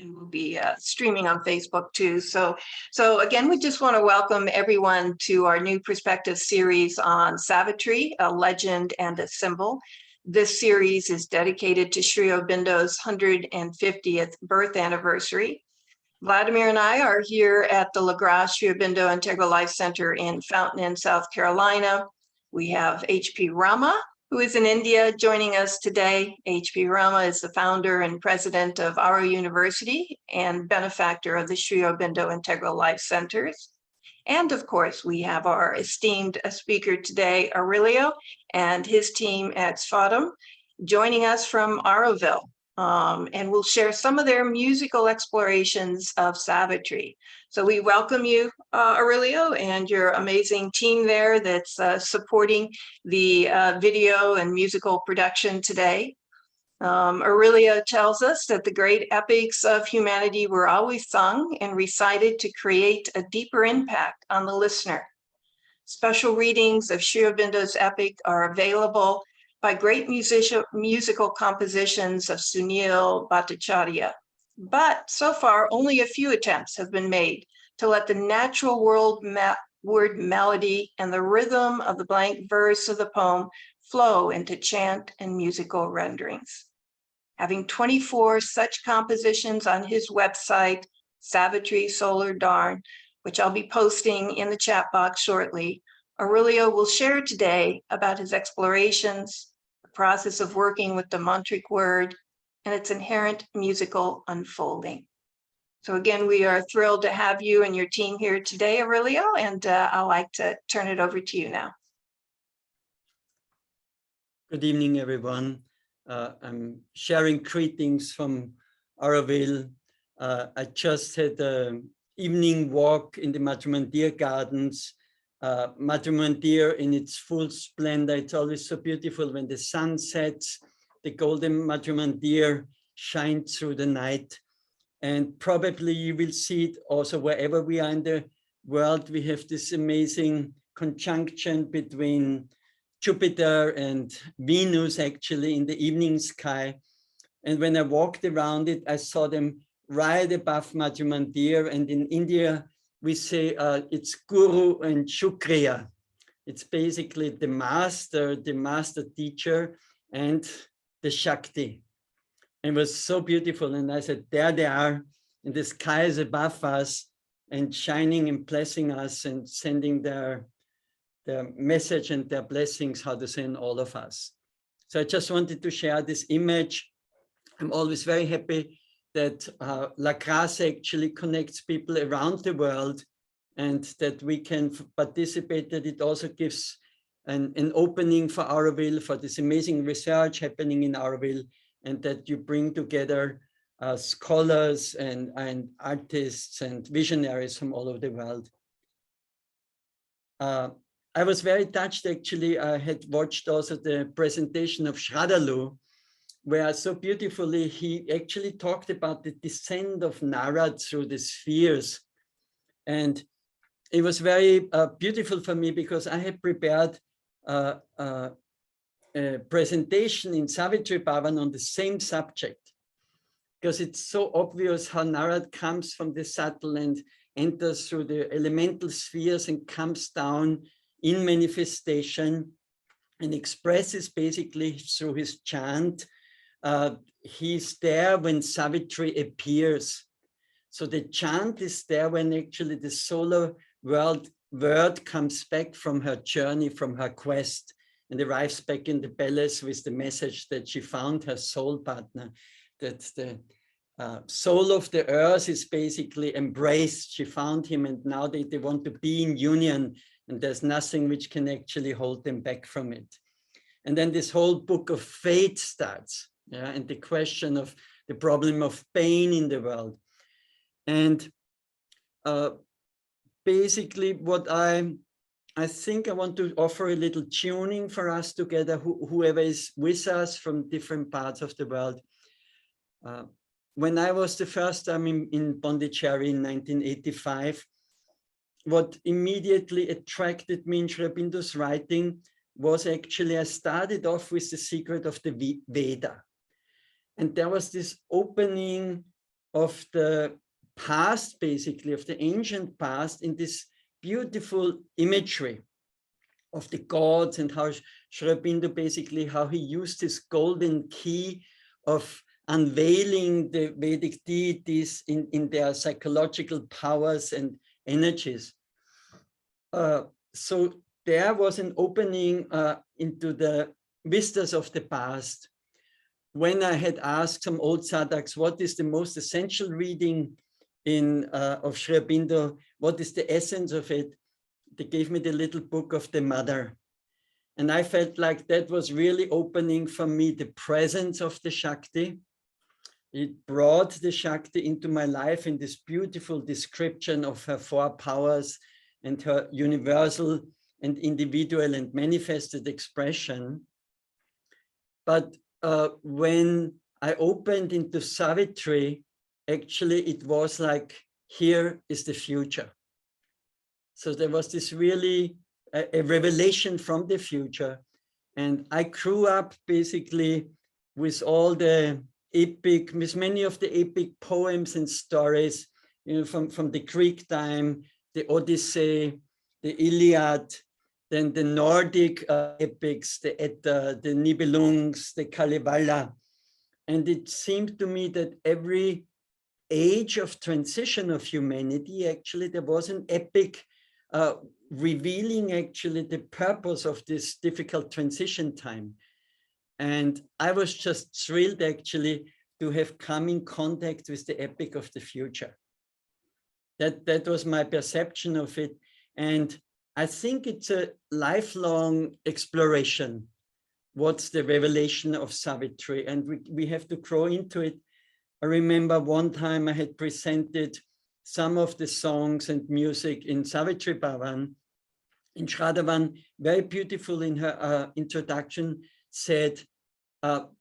and we'll be streaming on Facebook too. So again, we just want to welcome everyone to our new perspective series on Savitri, a legend and a symbol. This series is dedicated to Sri Aurobindo's 150th birth anniversary. Vladimir and I are here at the LaGrasse Sri Aurobindo Integral Life Center in Fountain Inn, South Carolina. We have H.P. Rama, who is in India, joining us today. H.P. Rama is the founder and president of Auro University and benefactor of the Sri Aurobindo Integral Life Centers. And of course, we have our esteemed speaker today, Aurelio, and his team at Sfatum, joining us from Auroville. And we'll share some of their musical explorations of Savitri. So we welcome you, Aurelio, and your amazing team there that's supporting the video and musical production today. Aurelio tells us that the great epics of humanity were always sung and recited to create a deeper impact on the listener. Special readings of Sri Aurobindo's epic are available by great musical compositions of Sunil Bhattacharya. But so far, only a few attempts have been made to let the natural word melody and the rhythm of the blank verse of the poem flow into chant and musical renderings. Having 24 such compositions on his website, Savitri Solar Dharn, which I'll be posting in the chat box shortly, Aurelio will share today about his explorations, the process of working with the mantric word, and its inherent musical unfolding. So again, we are thrilled to have you and your team here today, Aurelio, and I'd like to turn it over to you now. Good evening, everyone. I'm sharing greetings from Auroville. I just had an evening walk in the Madhumandir Gardens. Madhumandir in its full splendor. It's always so beautiful when the sun sets, the golden Madhumandir shines through the night. And probably you will see it also wherever we are in the world. We have this amazing conjunction between Jupiter and Venus actually in the evening sky. And when I walked around it, I saw them right above Madhumandir. And in India, we say it's Guru and Shukriya. It's basically the master teacher, and the Shakti. And it was so beautiful. And I said, there they are, and the sky is above us and shining and blessing us and sending their message and their blessings, how to say, in all of us. So I just wanted to share this image. I'm always very happy that LaGrasse actually connects people around the world and that we can participate, that it also gives an opening for Auroville, for this amazing research happening in Auroville, and that you bring together scholars and artists and visionaries from all over the world. I was very touched, actually. I had watched also the presentation of Shradhalu, where so beautifully he actually talked about the descent of Narad through the spheres. And it was very beautiful for me because I had prepared a presentation in Savitri Bhavan on the same subject, because it's so obvious how Narad comes from the subtle and enters through the elemental spheres and comes down in manifestation and expresses basically through his chant. He's there when Savitri appears. So the chant is there when actually the solar word comes back from her journey, from her quest, and arrives back in the palace with the message that she found her soul partner, that the soul of the earth is basically embraced. She found him, and now they want to be in union, and there's nothing which can actually hold them back from it. And then this whole book of fate starts, yeah, and the question of the problem of pain in the world. And basically what I think I want to offer a little tuning for us together, whoever is with us from different parts of the world. When I was the first time in Pondicherry in 1985, what immediately attracted me in Sri Aurobindo's writing was actually, I started off with the secret of the Veda. And there was this opening of the past, basically, of the ancient past, in this beautiful imagery of the gods, and how Sri Aurobindo basically, how he used his golden key of unveiling the Vedic deities in their psychological powers and energies. So there was an opening into the vistas of the past. When I had asked some old sadhaks, what is the most essential reading of Sri Aurobindo, what is the essence of it, they gave me the little book of the Mother. And I felt like that was really opening for me the presence of the Shakti. It brought the Shakti into my life in this beautiful description of her four powers and her universal and individual and manifested expression. But when I opened into Savitri, actually it was like, here is the future. So there was this really a revelation from the future. And I grew up basically with all the epic, with many of the epic poems and stories, you know, from the Greek time, the Odyssey, the Iliad, then the Nordic epics, the Edda, the Nibelungs, the Kalevala. And it seemed to me that every age of transition of humanity, actually, there was an epic revealing actually the purpose of this difficult transition time. And I was just thrilled actually to have come in contact with the epic of the future. That was my perception of it. And I think it's a lifelong exploration. What's the revelation of Savitri? And we have to grow into it. I remember one time I had presented some of the songs and music in Savitri Bhavan. In Shraddhavan, very beautiful in her introduction, said,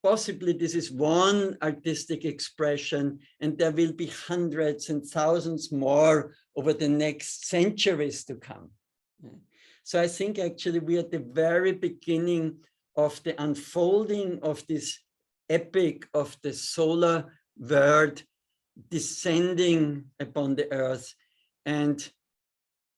possibly this is one artistic expression, and there will be hundreds and thousands more over the next centuries to come. So I think actually we are at the very beginning of the unfolding of this epic of the solar world descending upon the earth. And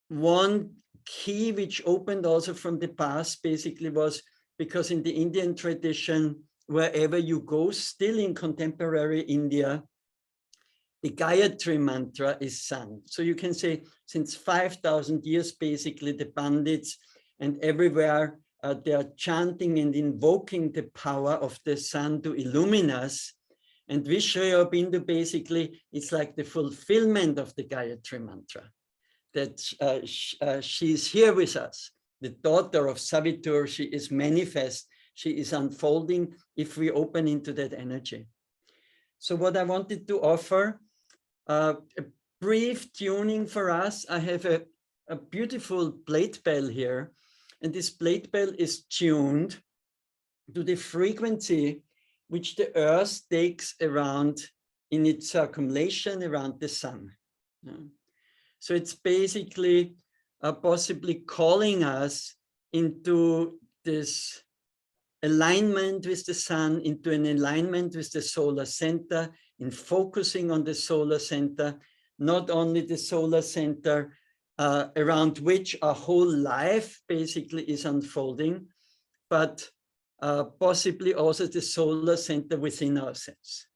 one key which opened also from the past basically was because in the Indian tradition, wherever you go, still in contemporary India, the Gayatri mantra is sung. So you can say since 5,000 years, basically the Pandits and everywhere they are chanting and invoking the power of the sun to illumine us. And with Sri Aurobindo, basically, it's like the fulfillment of the Gayatri mantra, that she is here with us, the daughter of Savitri, she is manifest, she is unfolding if we open into that energy. So what I wanted to offer, a brief tuning for us. I have a beautiful plate bell here, and this plate bell is tuned to the frequency which the earth takes around in its circumambulation around the sun. So it's basically possibly calling us into this alignment with the sun, into an alignment with the solar center, in focusing on the solar center, not only the solar center around which our whole life basically is unfolding, but possibly also the solar center within ourselves.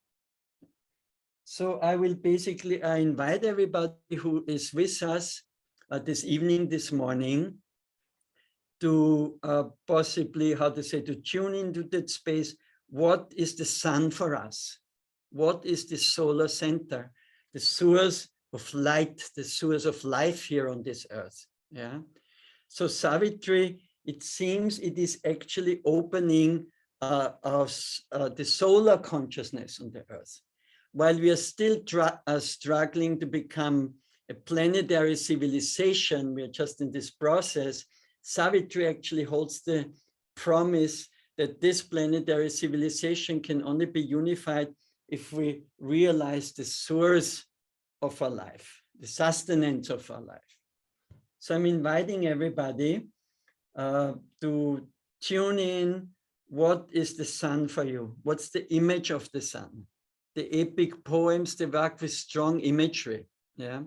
So I will basically invite everybody who is with us this evening, this morning, to possibly, how to say, to tune into that space. What is the sun for us? What is the solar center? The source of light, the source of life here on this earth. Yeah. So Savitri, it seems it is actually opening the solar consciousness on the earth. While we are still struggling to become a planetary civilization, we are just in this process, Savitri actually holds the promise that this planetary civilization can only be unified if we realize the source of our life, the sustenance of our life. So I'm inviting everybody to tune in. What is the sun for you? What's the image of the sun? the epic poems, they work with strong imagery. Yeah.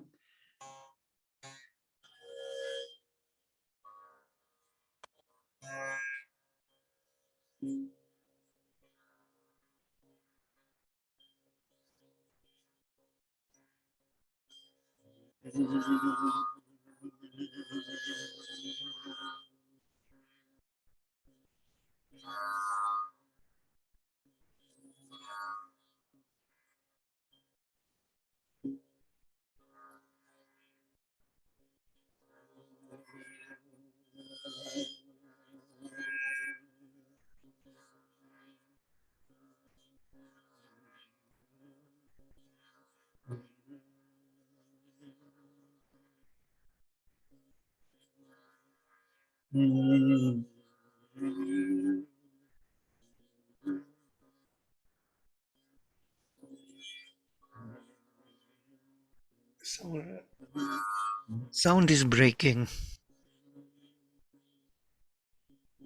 Sound is breaking.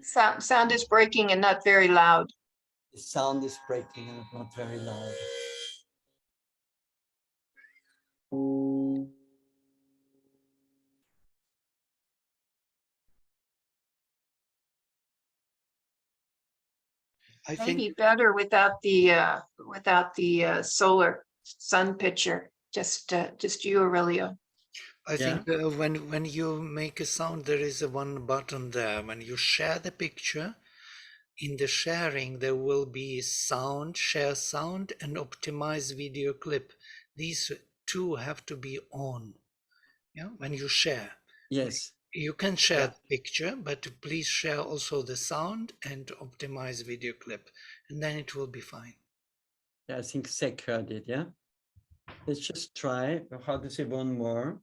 Sound is breaking and not very loud. The sound is breaking and not very loud. I Maybe think better without the solar sun picture. Just you, Aurelio. I think when you make a sound, there is a one button there. When you share the picture, in the sharing there will be sound, share sound, and optimize video clip. These two have to be on. Yeah, when you share. Yes. You can share the picture, but please share also the sound and optimize video clip, and then it will be fine. Yeah, I think Zach heard it, yeah? Let's just try. How to say one more?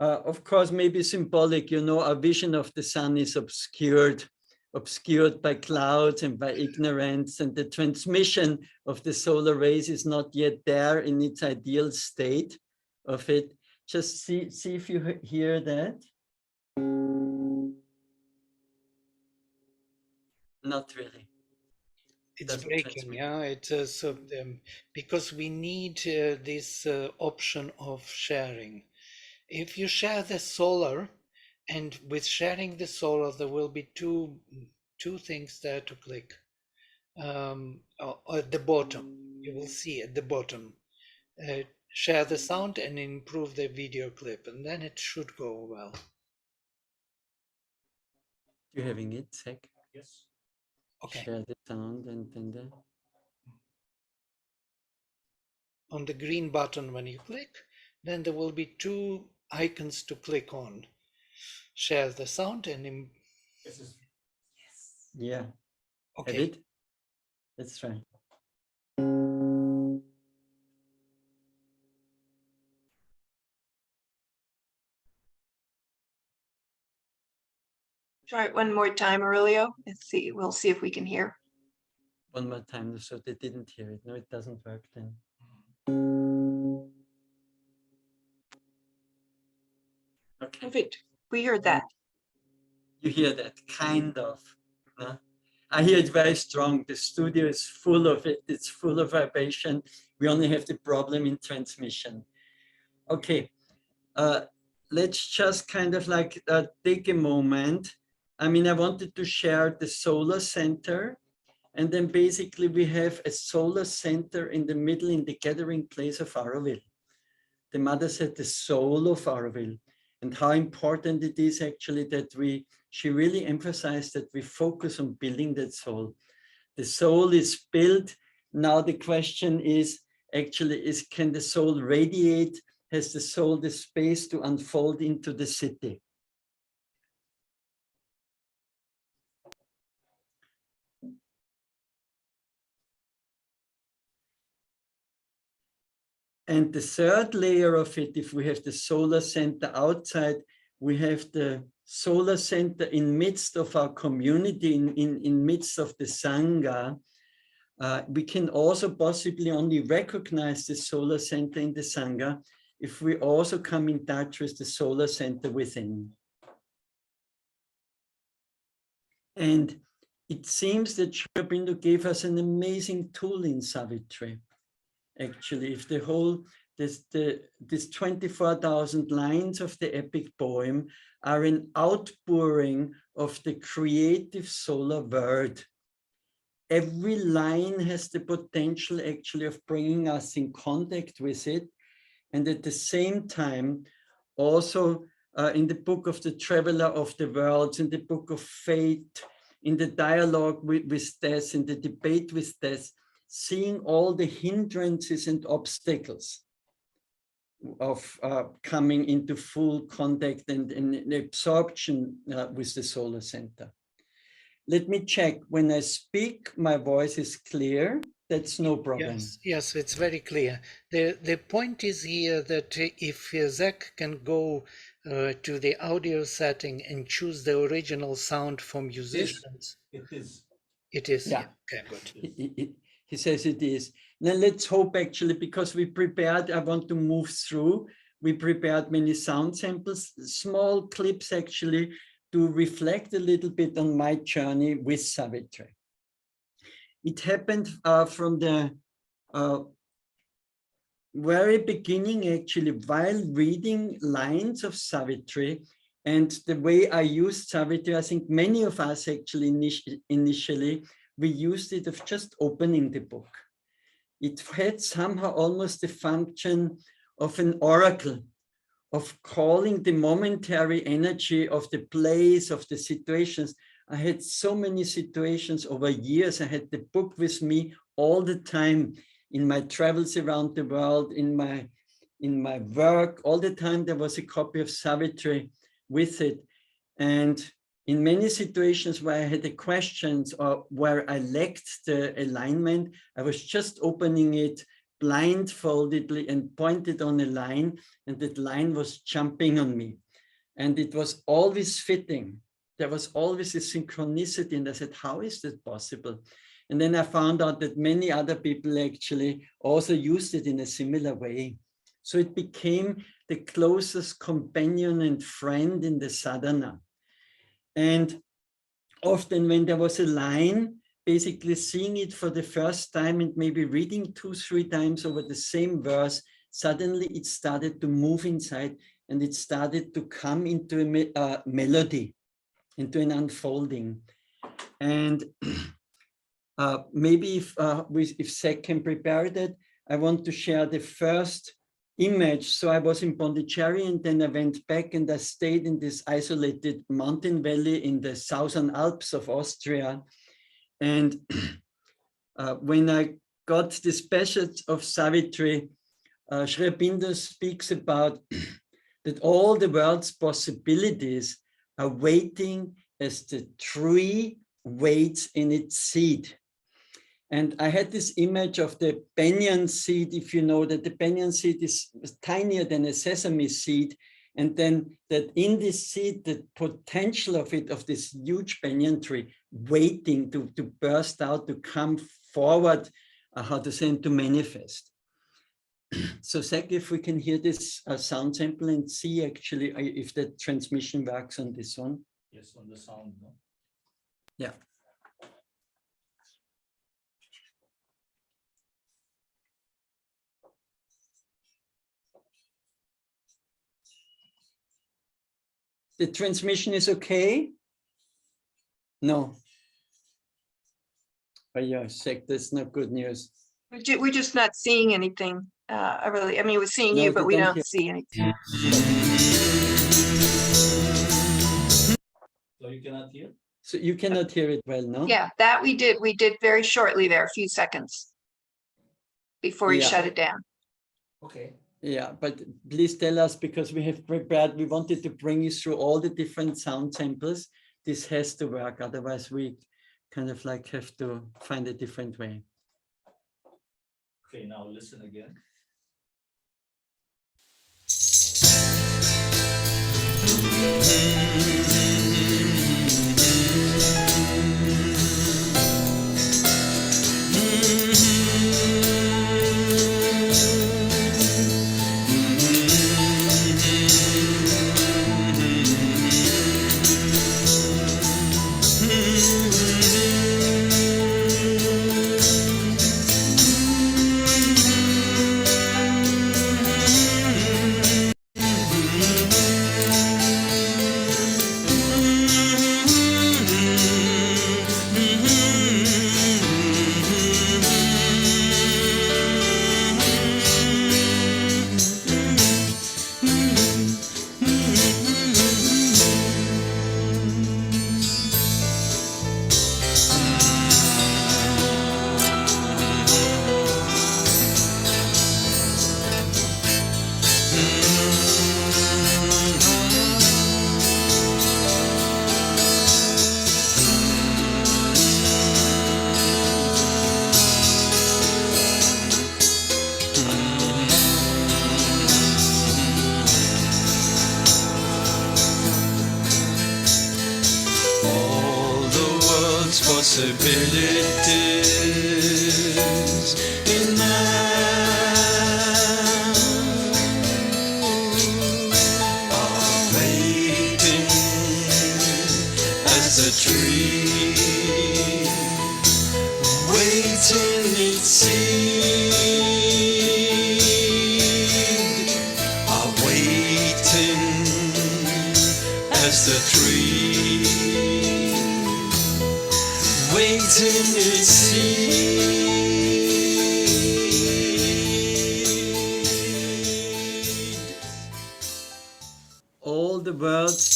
Of course, maybe symbolic, you know, our vision of the sun is obscured by clouds and by ignorance, and the transmission of the solar rays is not yet there in its ideal state of it. Just see if you hear that. Not really. It's Doesn't breaking, transmit. yeah. It's because we need this option of sharing. If you share the solar, and with sharing the solar, there will be two things there to click. At the bottom, you will see at the bottom. Share the sound and improve the video clip, and then it should go well. You having it, Zach? Yes. Okay. Share the sound and then the... On the green button when you click, then there will be two icons to click on. Share the sound and Yes. Yeah. okay. Have it? Let's try. Try it one more time, Aurelio. Let's see. We'll see if we can hear. One more time, so they didn't hear it. No, it doesn't work then. Okay. Perfect. We heard that. You hear that, kind of. No? I hear it very strong. The studio is full of it. It's full of vibration. We only have the problem in transmission. Okay. Let's just kind of like take a moment. I mean, I wanted to share the solar center. And then basically we have a solar center in the middle in the gathering place of Auroville. The mother said the soul of Auroville, and how important it is actually that she really emphasized that we focus on building that soul. The soul is built. Now the question is actually, can the soul radiate? Has the soul the space to unfold into the city? And the third layer of it, if we have the solar center outside, we have the solar center in midst of our community, in midst of the Sangha. We can also possibly only recognize the solar center in the Sangha if we also come in touch with the solar center within. And it seems that Sri Aurobindo gave us an amazing tool in Savitri. Actually, if the whole, this 24,000 lines of the epic poem are an outpouring of the creative solar word. Every line has the potential actually of bringing us in contact with it. And at the same time, also in the book of the Traveler of the Worlds, in the book of Fate, in the dialogue with death, in the debate with death, seeing all the hindrances and obstacles of coming into full contact and absorption with the solar center. Let me check. When I speak, my voice is clear. That's no problem. Yes, it's very clear. The point is here that if Zach can go to the audio setting and choose the original sound for musicians. It is. It is. Yeah. Okay, good. He says it is. Now let's hope actually, because we prepared, I want to move through. We prepared many sound samples, small clips actually, to reflect a little bit on my journey with Savitri. It happened from the very beginning, actually, while reading lines of Savitri, and the way I used Savitri, I think many of us actually initially, we used it of just opening the book. It had somehow almost the function of an oracle, of calling the momentary energy of the place, of the situations. I had so many situations over years. I had the book with me all the time in my travels around the world, in my work. All the time there was a copy of Savitri with it. And in many situations where I had the questions or where I lacked the alignment, I was just opening it blindfoldedly and pointed on a line, and that line was jumping on me. And it was always fitting. There was always a synchronicity, and I said, how is that possible? And then I found out that many other people actually also used it in a similar way. So it became the closest companion and friend in the sadhana. And often when there was a line, basically seeing it for the first time and maybe reading 2-3 times over the same verse, suddenly it started to move inside and it started to come into a melody, into an unfolding. And maybe if Zach can prepare that, I want to share the first image. So I was in Pondicherry and then I went back and I stayed in this isolated mountain valley in the southern Alps of Austria. And when I got this passage of Savitri, Sri Aurobindo speaks about that all the world's possibilities are waiting as the tree waits in its seed. And I had this image of the banyan seed, if you know that the banyan seed is tinier than a sesame seed. And then that in this seed, the potential of it, of this huge banyan tree, waiting to burst out, to come forward, how to say, and to manifest. So Zach, if we can hear this sound sample and see actually if the transmission works on this one. Yes, on the sound. No? Yeah. The transmission is okay? No. Oh yeah, Zach, that's not good news. We're just not seeing anything. I mean, we're seeing No, you, but they we don't don't hear. see anything. So you cannot hear? So you cannot hear it well, no? Yeah, that we did. We did very shortly there, a few seconds before you Yeah. shut it down. Okay. Yeah, but please tell us, because we have prepared, we wanted to bring you through all the different sound samples. This has to work, otherwise we kind of like have to find a different way. Okay, now listen again.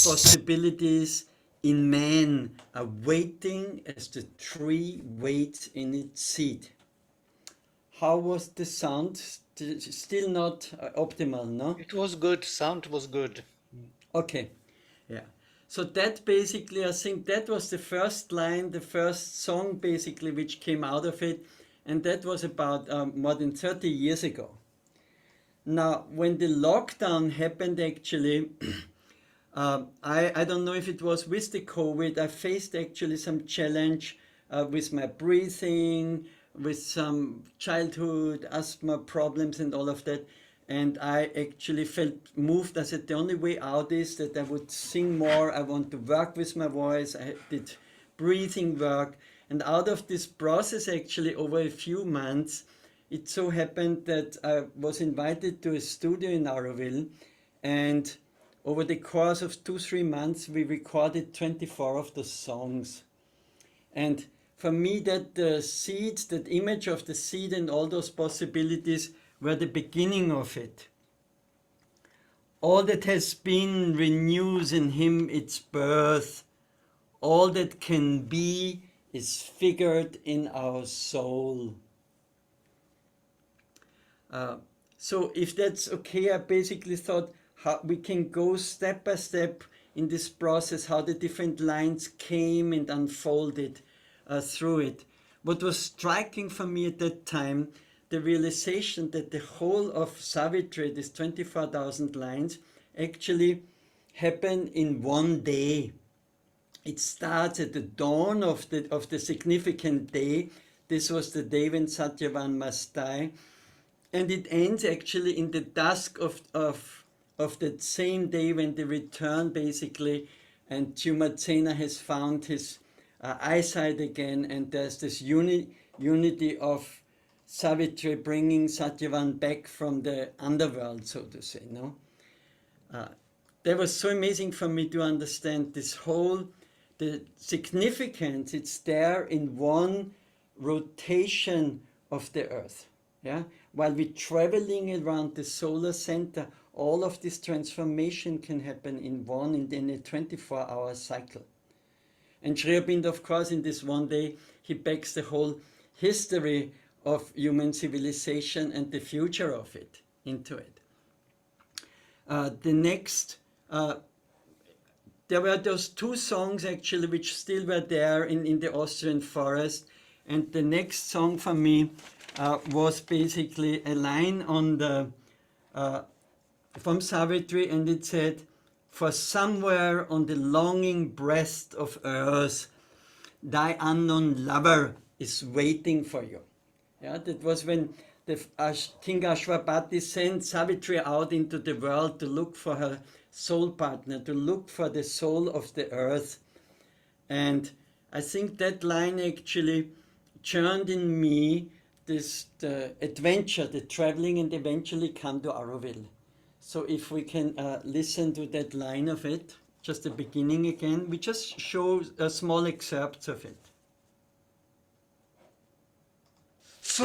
possibilities in man are waiting as the tree waits in its seed. How was the sound? Still not optimal, no? It was good. Sound was good. Okay, yeah. So that basically, I think that was the first line, the first song basically which came out of it, and that was about more than 30 years ago. Now, when the lockdown happened, actually, I don't know if it was with the COVID, I faced actually some challenge with my breathing, with some childhood asthma problems and all of that. And I actually felt moved. I said the only way out is that I would sing more. I want to work with my voice. I did breathing work. And out of this process, actually, over a few months, it so happened that I was invited to a studio in Auroville, and over the course of 2-3 months, we recorded 24 of the songs. And for me, that the seeds, that image of the seed and all those possibilities were the beginning of it. All that has been renews in him its birth. All that can be is figured in our soul. So if that's okay, I basically thought how we can go step by step in this process, how the different lines came and unfolded through it. What was striking for me at that time, the realization that the whole of Savitri, these 24,000 lines, actually happened in one day. It starts at the dawn of the significant day. This was the day when Satyavan must die. And it ends actually in the dusk of that same day when they return basically, and Chumatsena has found his eyesight again, and there's this unity of Savitri bringing Satyavan back from the underworld, so to say. No, that was so amazing for me to understand this whole, the significance. It's there in one rotation of the earth. Yeah, while we're traveling around the solar center, all of this transformation can happen in a 24-hour cycle. And Sri Aurobindo, of course, in this one day, he backs the whole history of human civilization and the future of it into it. The next, there were those two songs actually which still were there in the Austrian forest, and the next song for me was basically a line on the from Savitri, and it said, "For somewhere on the longing breast of earth, thy unknown lover is waiting for you." Yeah, that was when the King Ashwapati sent Savitri out into the world to look for her soul partner, to look for the soul of the earth. And I think that line actually churned in me the adventure, the traveling, and eventually come to Auroville. So if we can listen to that line of it, just the beginning again, we just show small excerpts of it. For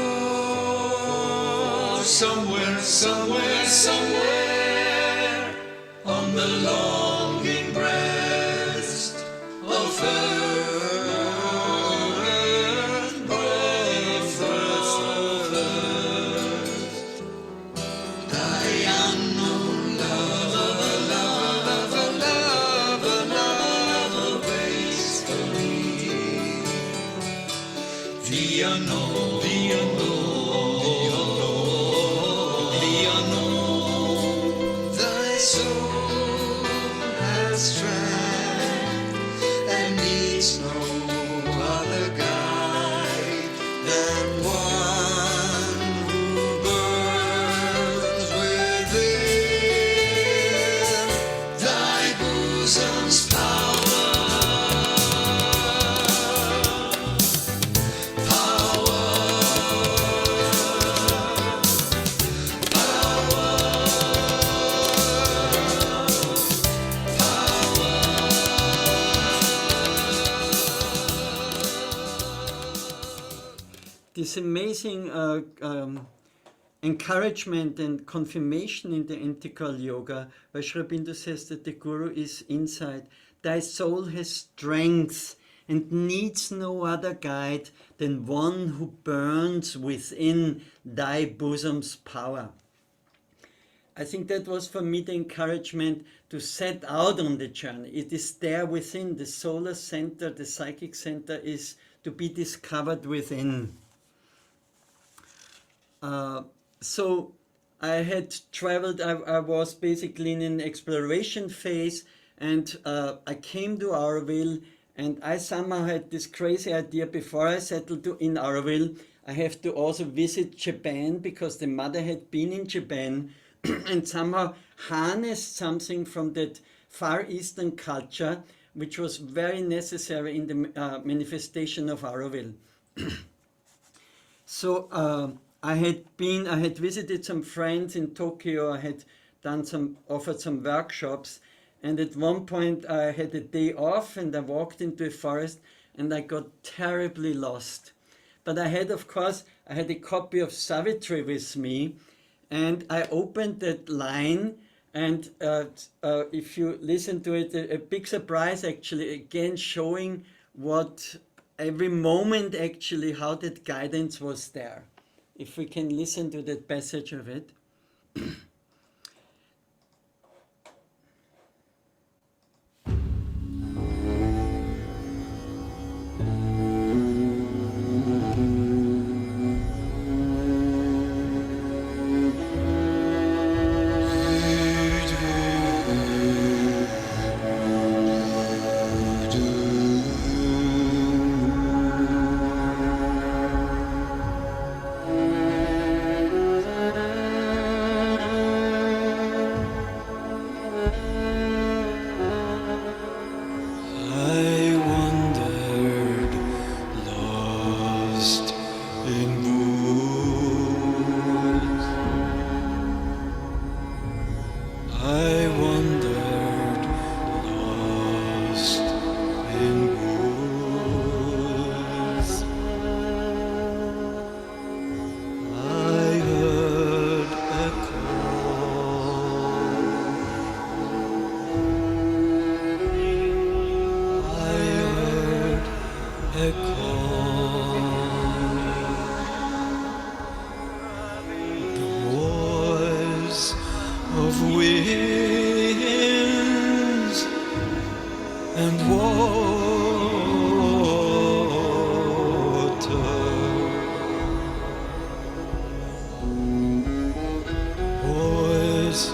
somewhere, somewhere, somewhere on the longing breast of earth, breath of earth, thy unknown lover waits for me. The unknown, the unknown, thy soul has strength and needs no other guide than one who burns within thy bosom's power. This amazing encouragement and confirmation in the integral yoga, where Sri Aurobindo says that the Guru is inside. Thy soul has strength and needs no other guide than one who burns within thy bosom's power. I think that was for me the encouragement to set out on the journey. It is there within. The solar center, the psychic center is to be discovered within. So I had traveled, I was basically in an exploration phase, and I came to Auroville, and I somehow had this crazy idea before I settled in Auroville, I have to also visit Japan, because the mother had been in Japan and somehow harnessed something from that Far Eastern culture, which was very necessary in the manifestation of Auroville. So I had visited some friends in Tokyo. I had offered some workshops, and at one point I had a day off, and I walked into a forest, and I got terribly lost. But I had a copy of Savitri with me, and I opened that line, and if you listen to it, a big surprise actually, again showing what every moment actually, how that guidance was there. If we can listen to that passage of it. I wandered, lost in woods. I wandered, lost in woods. I heard a call. I heard a call. The voice of winds and water. Voice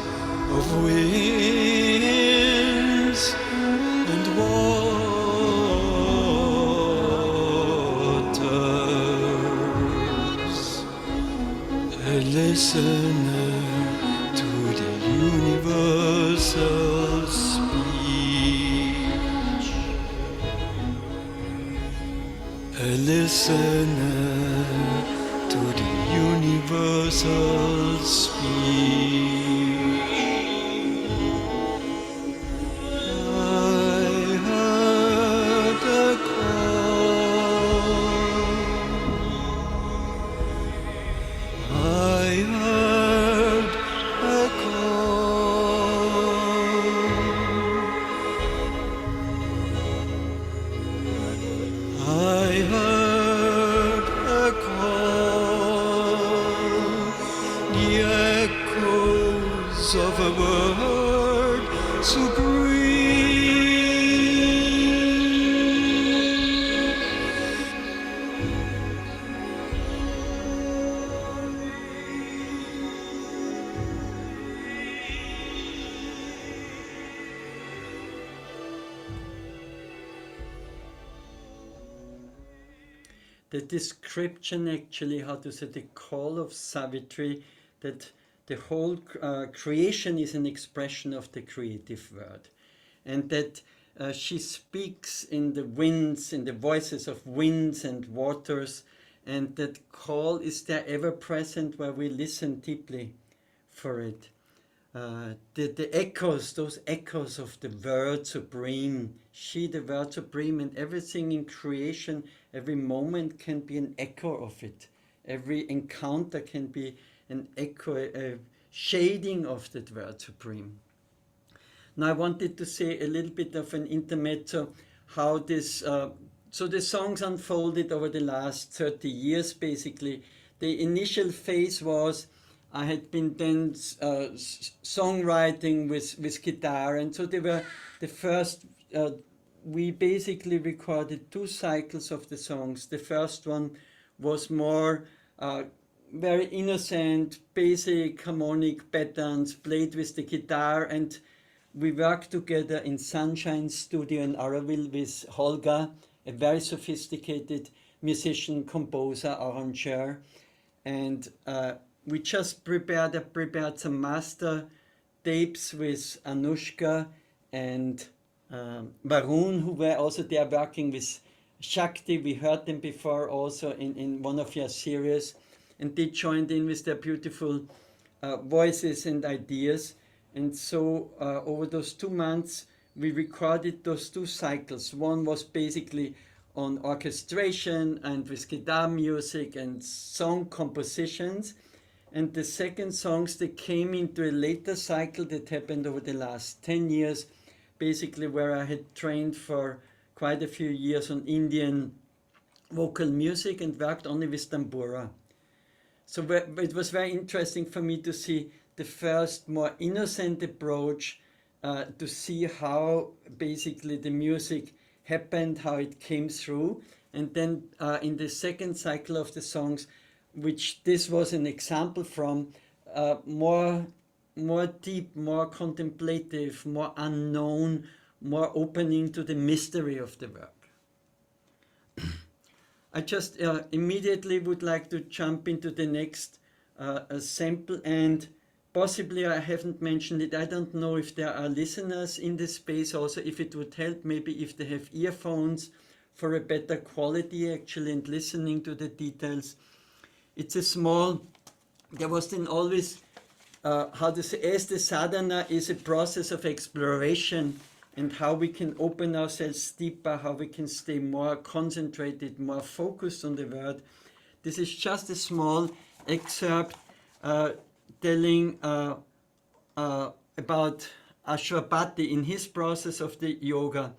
of winds and waters, a listener to the universal speech, a listener to the universal speech. I heard a call. I heard a call. I heard a call. The echoes of a word supreme. The description actually, how to say, the call of Savitri, that the whole creation is an expression of the creative word, and that she speaks in the winds, in the voices of winds and waters, and that call is there ever present where we listen deeply for it. The echoes, those echoes of the word supreme, she, the word supreme, and everything in creation, every moment can be an echo of it. Every encounter can be an echo, a shading of that word supreme. Now I wanted to say a little bit of an intermezzo, how this, so the songs unfolded over the last 30 years basically. The initial phase was I had been then songwriting with guitar, and so they were the first, we basically recorded 2 cycles of the songs. The first one was more very innocent, basic harmonic patterns played with the guitar, and we worked together in Sunshine Studio in Auroville with Holga, a very sophisticated musician, composer, arranger, and we just prepared some master tapes with Anushka and Varun, who were also there working with Shakti. We heard them before also in one of your series, and they joined in with their beautiful voices and ideas. And so over those 2 months, we recorded those 2 cycles. One was basically on orchestration and with guitar music and song compositions. And the second songs, they came into a later cycle that happened over the last 10 years, basically where I had trained for quite a few years on Indian vocal music and worked only with tambura. So it was very interesting for me to see the first more innocent approach, to see how basically the music happened, how it came through. And then in the second cycle of the songs, which this was an example from, more deep, more contemplative, more unknown, more opening to the mystery of the work. I just immediately would like to jump into the next sample, and possibly I haven't mentioned it. I don't know if there are listeners in this space also, if it would help maybe if they have earphones for a better quality actually and listening to the details. It's a small, there was then always, how to say, as the sadhana is a process of exploration and how we can open ourselves deeper, how we can stay more concentrated, more focused on the word. This is just a small excerpt telling about Ashwapati in his process of the yoga.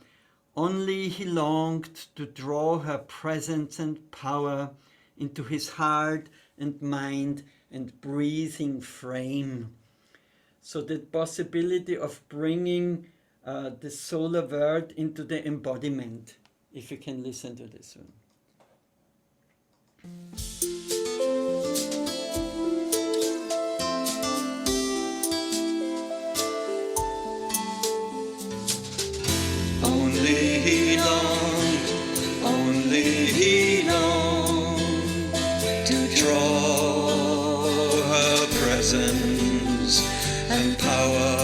Only he longed to draw her presence and power into his heart and mind and breathing frame. So the possibility of bringing the solar word into the embodiment, if you can listen to this one. Only he longed to draw her presence and power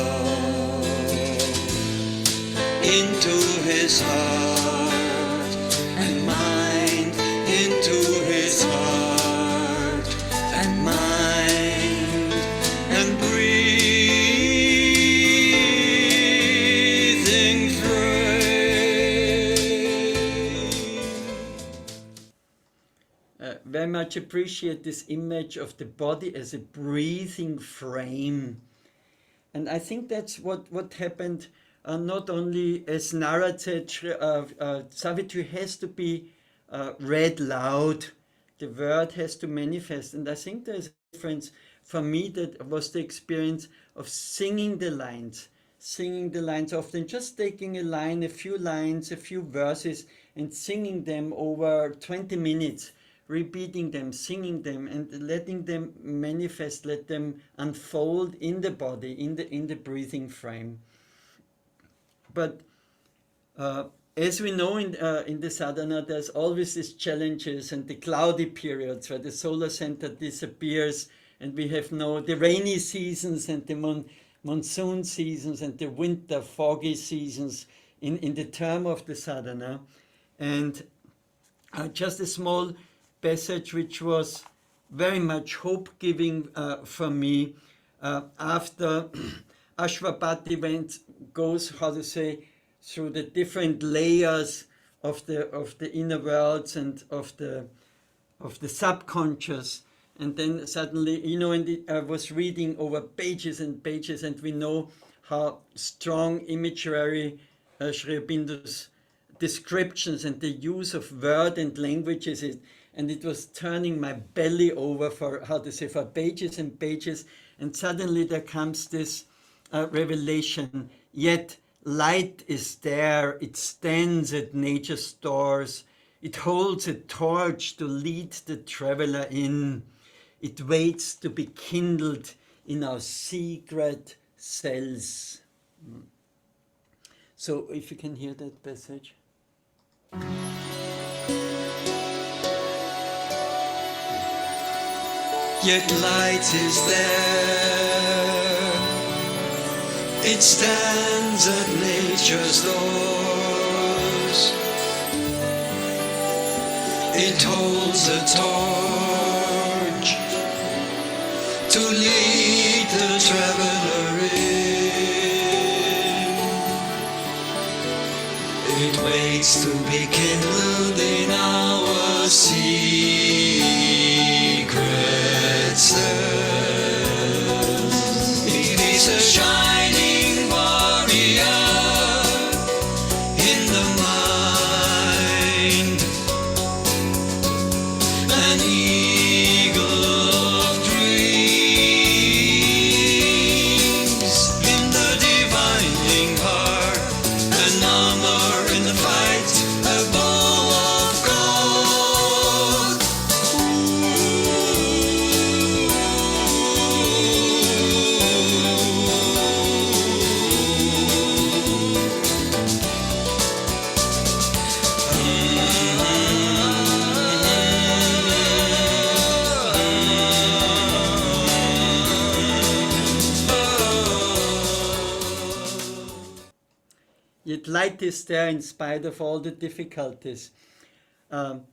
into his heart and mind, into his heart and mind, and breathing frame. Very much appreciate this image of the body as a breathing frame. And I think that's what happened. Not only as narrated, Savitri has to be read loud. The word has to manifest. And I think there's a difference for me. That was the experience of singing the lines. Singing the lines, often just taking a line, a few lines, a few verses, and singing them over 20 minutes, repeating them, singing them, and letting them manifest, let them unfold in the body, in the breathing frame. But as we know in the sadhana, there's always these challenges and the cloudy periods where the solar center disappears, and we have the rainy seasons and the monsoon seasons and the winter foggy seasons in the term of the sadhana. And just a small passage which was very much hope-giving for me after Ashwapati goes, how to say, through the different layers of the inner worlds and of the subconscious, And then suddenly, you know, and I was reading over pages and pages, and we know how strong imagery Sri Aurobindo's descriptions and the use of word and languages is. And it was turning my belly over for, how to say, for pages and pages. And suddenly there comes this revelation, yet light is there, it stands at nature's doors, it holds a torch to lead the traveler in, it waits to be kindled in our secret cells. So if you can hear that passage. Yet light is there, it stands at nature's doors, it holds a torch to lead the traveler in, it waits to be kindled in our secret cells. It is a shining warrior in the mind, an eagle of dreams in the divining heart, an armor in the fight, a bow of gold. Yet light is there in spite of all the difficulties. It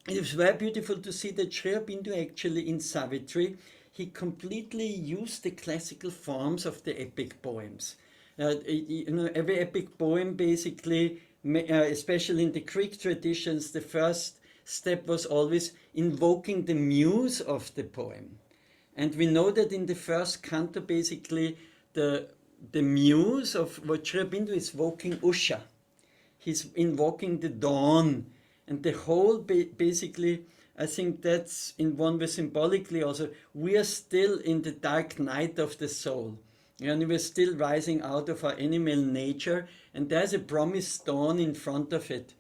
was very beautiful to see that Sri Aurobindo actually in Savitri, he completely used the classical forms of the epic poems. You know, every epic poem basically, especially in the Greek traditions, the first step was always invoking the muse of the poem. And we know that in the first canto, basically, the muse of what Sri Aurobindo is evoking Usha. He's invoking the dawn. And the whole, basically, I think that's in one way symbolically also, we are still in the dark night of the soul. And we're still rising out of our animal nature. And there's a promised dawn in front of it.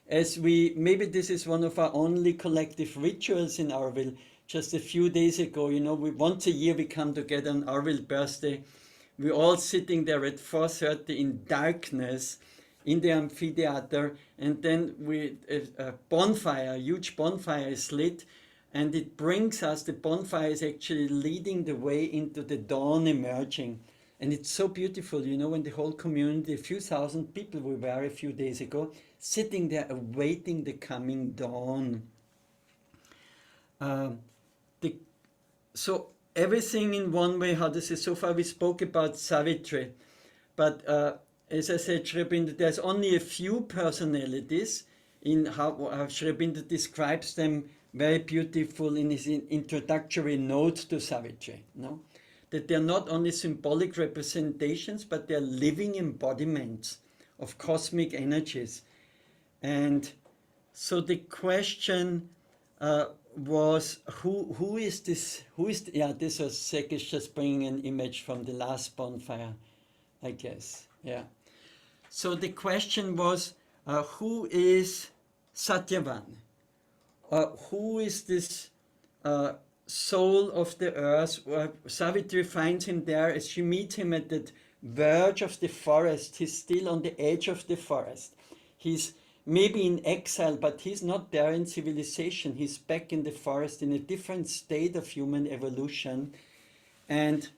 As we, maybe this is one of our only collective rituals in Auroville. Just a few days ago, you know, once a year we come together on Auroville birthday. We're all sitting there at 4:30 in darkness in the amphitheater, and then a bonfire, a huge bonfire is lit, and it brings us, the bonfire is actually leading the way into the dawn emerging. And it's so beautiful, you know, when the whole community, a few thousand people we were a few days ago, sitting there awaiting the coming dawn. So everything in one way, how to say, so far we spoke about Savitri, but as I said, Sri Aurobindo, there's only a few personalities in how Sri Aurobindo describes them very beautiful in his introductory note to Savitri, no? That they're not only symbolic representations, but they're living embodiments of cosmic energies. And so the question was, who is this? Yeah, this was Sekish just bringing an image from the last bonfire, I guess. Yeah. So the question was, who is Satyavan? Who is this soul of the earth? Savitri finds him there as she meets him at that verge of the forest. He's still on the edge of the forest. He's maybe in exile, but he's not there in civilization. He's back in the forest in a different state of human evolution. And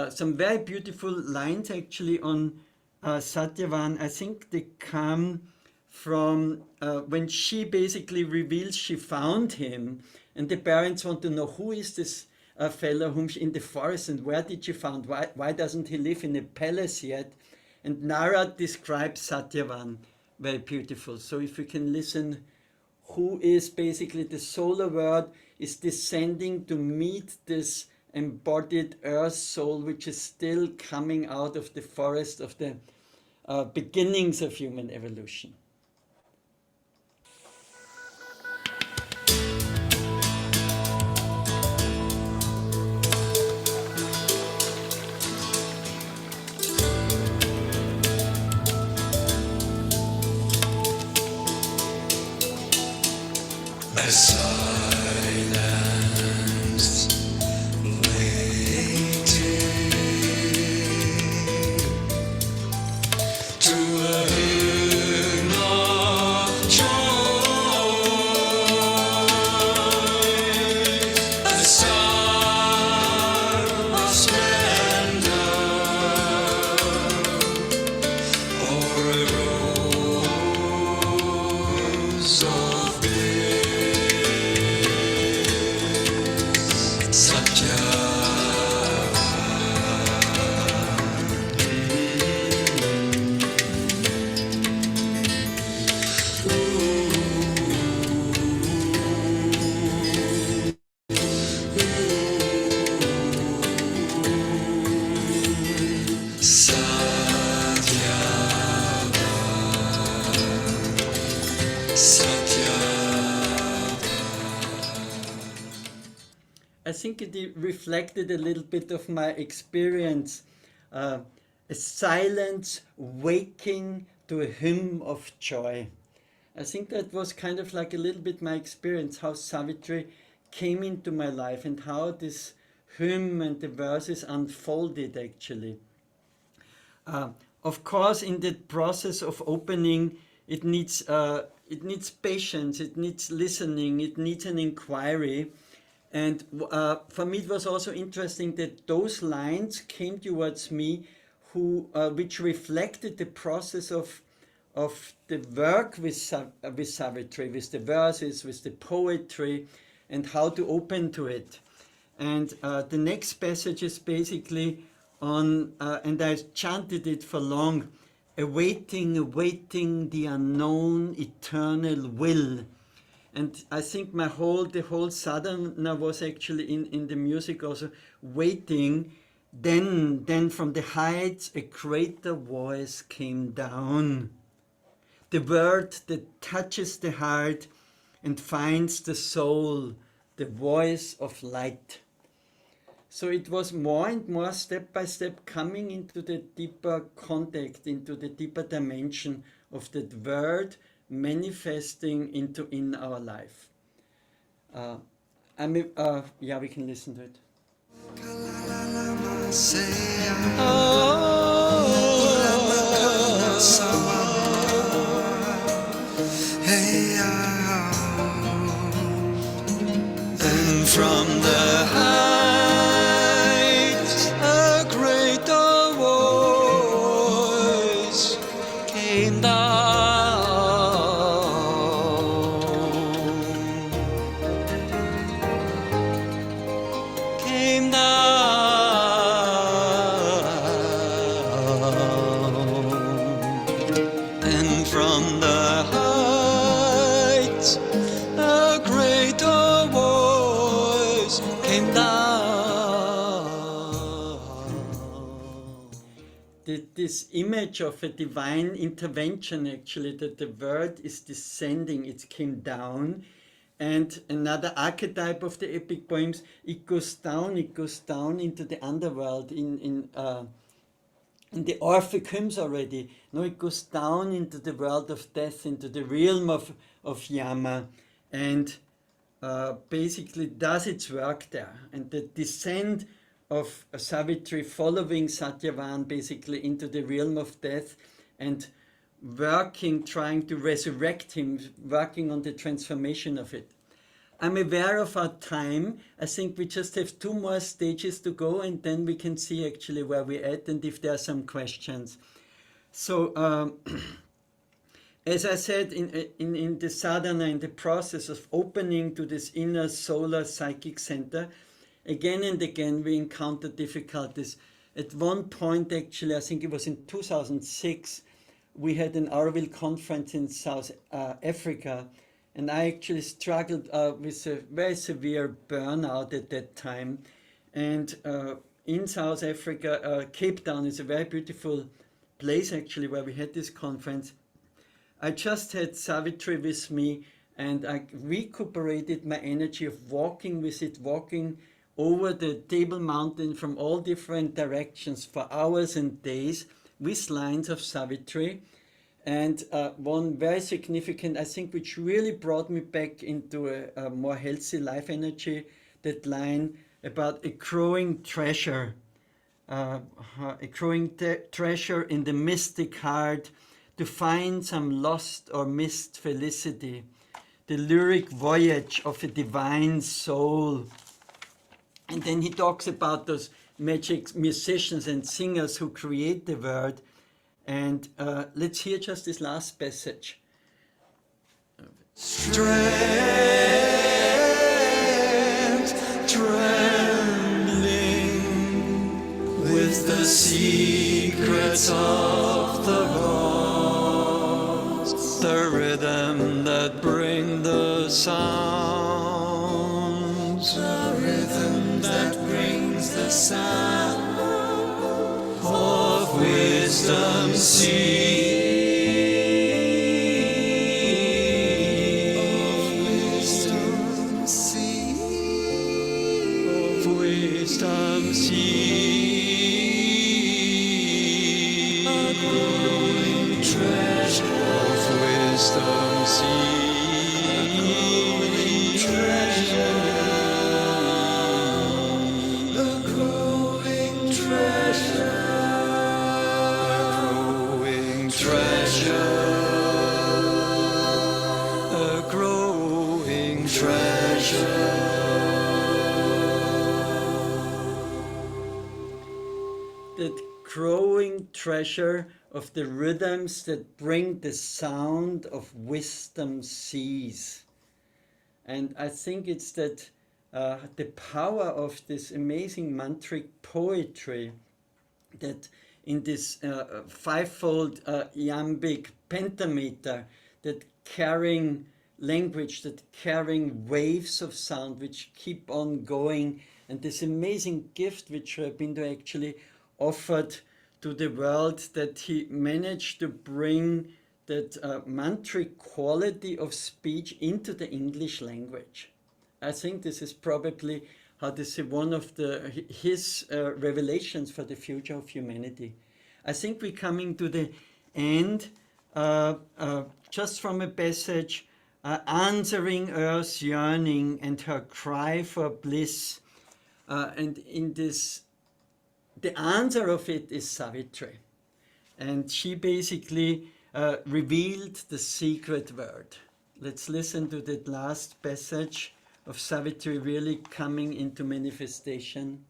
some very beautiful lines actually on Satyavan. I think they come from when she basically reveals she found him, and the parents want to know who is this fellow whom she, in the forest, and where did she find? Why doesn't he live in a palace yet? And Narad describes Satyavan very beautiful. So if we can listen who is basically the solar world, is descending to meet this embodied earth soul, which is still coming out of the forest of the beginnings of human evolution. A silence waiting to a hymn of joy, a star of splendor, or a rose of Satya. Satya. Satya. I think it reflected a little bit of my experience, a silence waking to a hymn of joy. I think that was kind of like a little bit my experience, how Savitri came into my life and how this hymn and the verses unfolded actually. Of course, in the process of opening, it needs patience, it needs listening, it needs an inquiry. And for me, it was also interesting that those lines came towards me, which reflected the process of the work with Savitri, with the verses, with the poetry, and how to open to it. And the next passage is basically on, and I chanted it for long, awaiting the unknown eternal will. And I think the whole sadhana was actually in the music also, waiting. Then from the heights a greater voice came down. The word that touches the heart and finds the soul, the voice of light. So it was more and more step by step coming into the deeper contact, into the deeper dimension of that word manifesting in our life. Yeah, we can listen to it. And from the heights a greater voice came and from the heights a greater voice came down. This image of a divine intervention, actually, that the word is descending, it came down. And another archetype of the epic poems, it goes down into the underworld, in the Orphic hymns already. No, it goes down into the world of death, into the realm of Yama, and basically does its work there. And the descent of Savitri following Satyavan basically into the realm of death and working, trying to resurrect him, working on the transformation of it. I'm aware of our time. I think we just have 2 more stages to go, and then we can see actually where we're at and if there are some questions. So, as I said, in the sadhana, in the process of opening to this inner solar psychic center, again and again we encounter difficulties. At one point, actually, I think it was in 2006, we had an Auroville conference in South Africa, And I actually struggled with a very severe burnout at that time. And in South Africa, Cape Town is a very beautiful place actually where we had this conference. I just had Savitri with me, and I recuperated my energy of walking with it, walking over the Table Mountain from all different directions for hours and days with lines of Savitri. And one very significant, I think, which really brought me back into a more healthy life energy, that line about a growing treasure. A growing treasure in the mystic heart, to find some lost or missed felicity, the lyric voyage of a divine soul. And then he talks about those magic musicians and singers who create the word. And let's hear just this last passage. Strength, trembling with the secrets of the gods, the rhythm that bring the sounds, the rhythm that brings the sound of wisdom sea. Wisdom sea, a growing treasure of wisdom sea, a growing treasure, a growing treasure, a growing treasure, a growing treasure. That growing treasure of the rhythms that bring the sound of wisdom seas. And I think it's that the power of this amazing mantric poetry, that in this fivefold iambic pentameter, that carrying language, that carrying waves of sound which keep on going, and this amazing gift which Rabindo actually offered to the world, that he managed to bring that mantric quality of speech into the English language. I think this is probably how to say one of his revelations for the future of humanity. I think we're coming to the end, just from a passage, answering Earth's yearning and her cry for bliss. And in this, the answer of it is Savitri. And she basically revealed the secret word. Let's listen to that last passage of Savitri really coming into manifestation.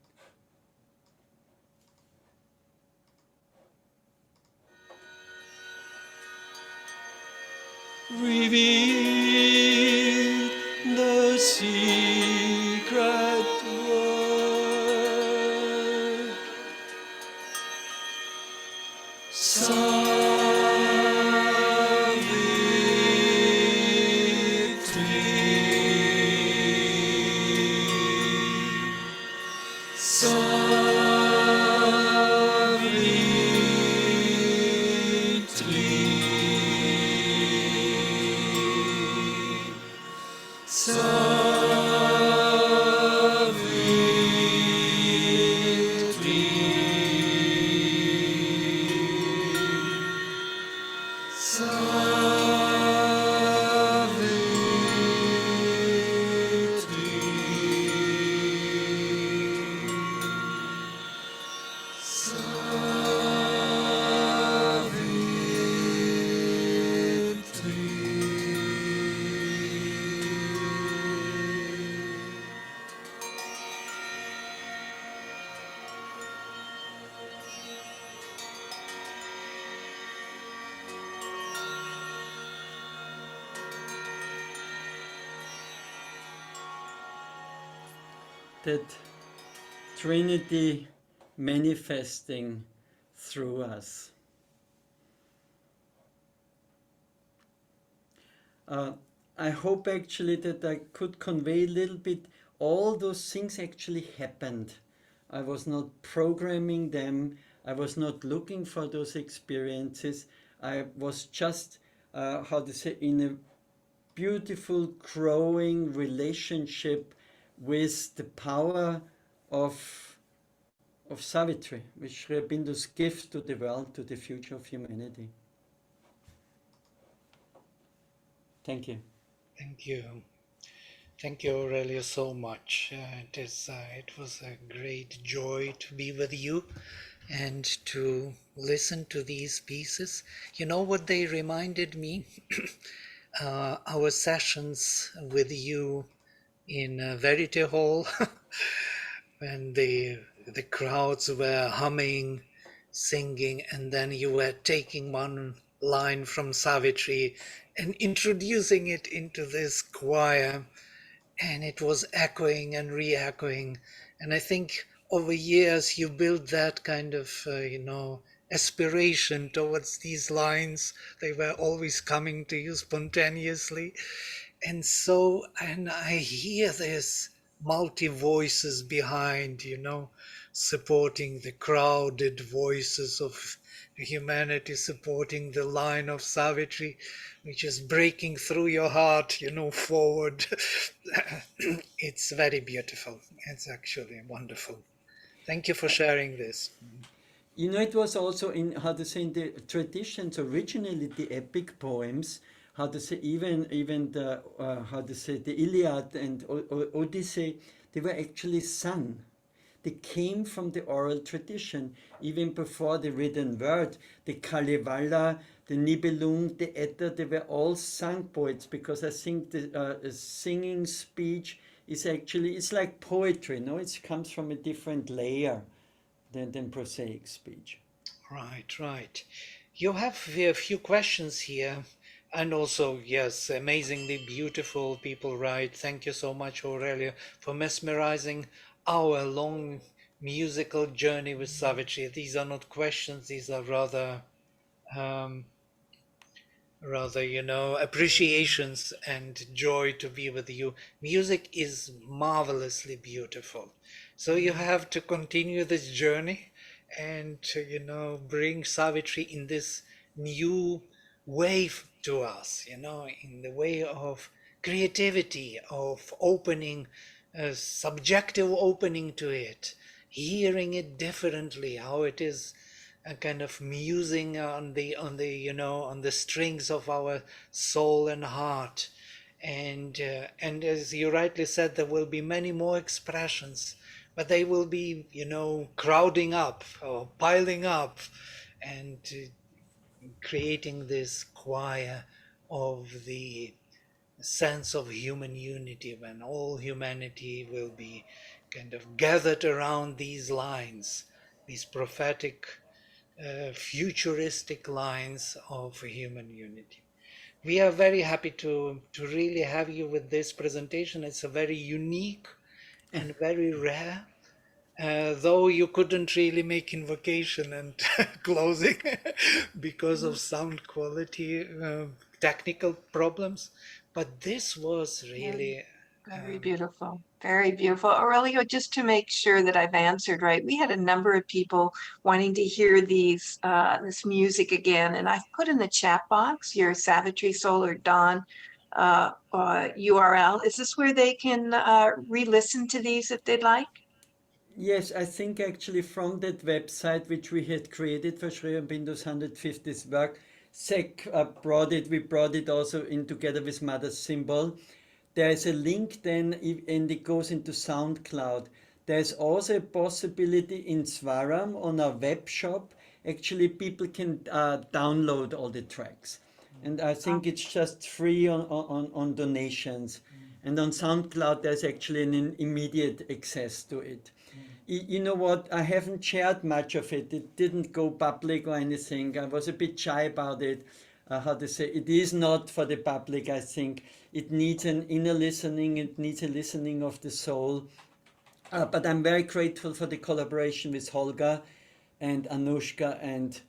Reveal the secret word. That Trinity manifesting through us. I hope actually that I could convey a little bit. All those things actually happened. I was not programming them. I was not looking for those experiences. I was just, how to say, in a beautiful, growing relationship with the power of Savitri, with Sri Aurobido's gift to the world, to the future of humanity. Thank you. Thank you. Thank you, Aurelia, so much. It was a great joy to be with you and to listen to these pieces. You know what they reminded me? Our sessions with you in Verity Hall when the crowds were humming, singing, and then you were taking one line from Savitri and introducing it into this choir, and it was echoing and re-echoing. And I think over years you built that kind of aspiration towards these lines. They were always coming to you spontaneously. And I hear this multi voices behind, supporting the crowded voices of humanity, supporting the line of Savitri, which is breaking through your heart, forward. It's very beautiful. It's actually wonderful. Thank you for sharing this. You know, it was also in, how to say, in the traditions, originally the epic poems, how to say, even the, how to say, the Iliad and Odyssey, they were actually sung. They came from the oral tradition, even before the written word. The Kalevala, the Nibelung, the Edda, they were all sung poets, because I think the singing speech is actually, it's like poetry, no? It comes from a different layer than prosaic speech. Right, right. You have a few questions here. And also, yes, amazingly beautiful people write. Thank you so much, Aurelia, for mesmerizing our long musical journey with Savitri. These are not questions, these are um, rather, appreciations and joy to be with you. Music is marvelously beautiful. So you have to continue this journey and, bring Savitri in this new wave to us, in the way of creativity, of opening, subjective opening to it, hearing it differently, how it is a kind of musing on the strings of our soul and heart. And as you rightly said, there will be many more expressions, but they will be crowding up or piling up and creating this choir of the sense of human unity, when all humanity will be kind of gathered around these lines, these prophetic futuristic lines of human unity. We are very happy to really have you with this presentation. It's a very unique and very rare, though you couldn't really make invocation and closing because of sound quality, technical problems. But this was really Very beautiful, very beautiful. Aurelio, just to make sure that I've answered right, we had a number of people wanting to hear this music again, and I've put in the chat box your Savitri Solar Dawn URL. Is this where they can re-listen to these if they'd like? Yes, I think actually from that website which we had created for Sri Aurobindo's 150th work, SEC we brought it also in together with Mother's Symbol. There is a link then, and it goes into SoundCloud. There's also a possibility in Svaram on our web shop. Actually, people can download all the tracks. And I think it's just free on donations. And on SoundCloud, there's actually an immediate access to it. You know what? I haven't shared much of it. It didn't go public or anything. I was a bit shy about it. How to say? It is not for the public, I think. It needs an inner listening. It needs a listening of the soul. But I'm very grateful for the collaboration with Holger and Anushka and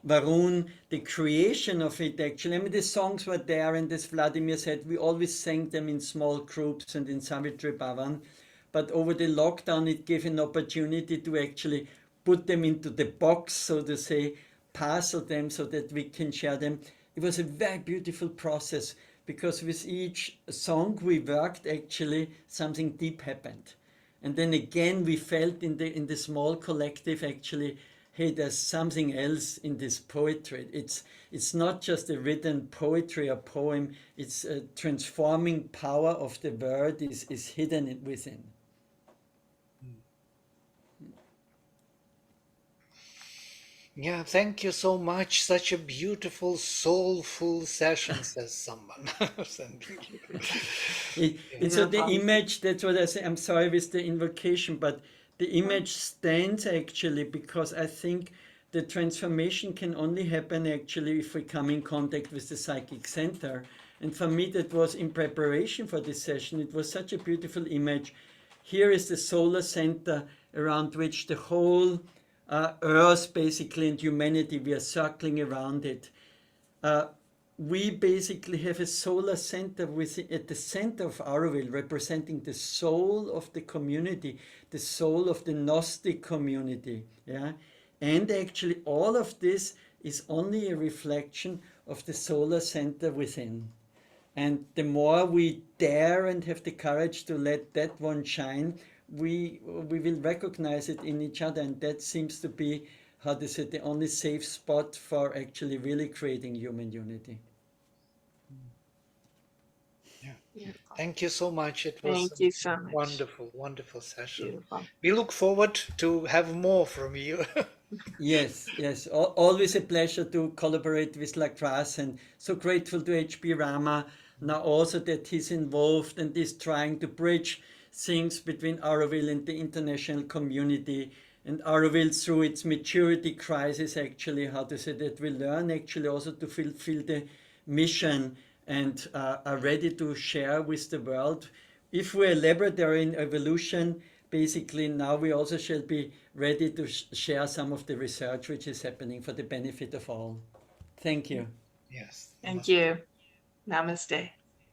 Varun, the creation of it actually. I mean, the songs were there, and as Vladimir said, we always sang them in small groups and in Savitri Bhavan. But over the lockdown, it gave an opportunity to actually put them into the box, so to say, parcel them so that we can share them. It was a very beautiful process because with each song we worked, actually something deep happened. And then again we felt in the small collective actually, hey, there's something else in this poetry. It's not just a written poetry or poem, it's a transforming power of the word is hidden within. Yeah, thank you so much. Such a beautiful, soulful session, says someone. Thank you. It's so the image, that's what I say, I'm sorry with the invocation, but the image stands actually because I think the transformation can only happen actually if we come in contact with the psychic center. And for me, that was in preparation for this session. It was such a beautiful image. Here is the solar center around which the whole Earth basically and humanity, we are circling around it. We basically have a solar center at the center of Auroville, representing the soul of the community, the soul of the Gnostic community. Yeah, and actually all of this is only a reflection of the solar center within. And the more we dare and have the courage to let that one shine, we will recognize it in each other, and that seems to be, how to say, the only safe spot for actually really creating human unity. Beautiful. Thank you so much. It was Thank you so much. wonderful, wonderful session. Beautiful. We look forward to have more from you. Yes, yes. Always a pleasure to collaborate with Lacrosse, and so grateful to H.P. Rama now also that he's involved and is trying to bridge things between Auroville and the international community. And Auroville, through its maturity crisis, actually, how to say that, we learn actually also to fulfill the mission and are ready to share with the world. If we're a laboratory in evolution, basically now we also shall be ready to share some of the research which is happening for the benefit of all. Thank you. Yes. Thank you. Namaste.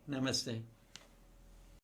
Namaste.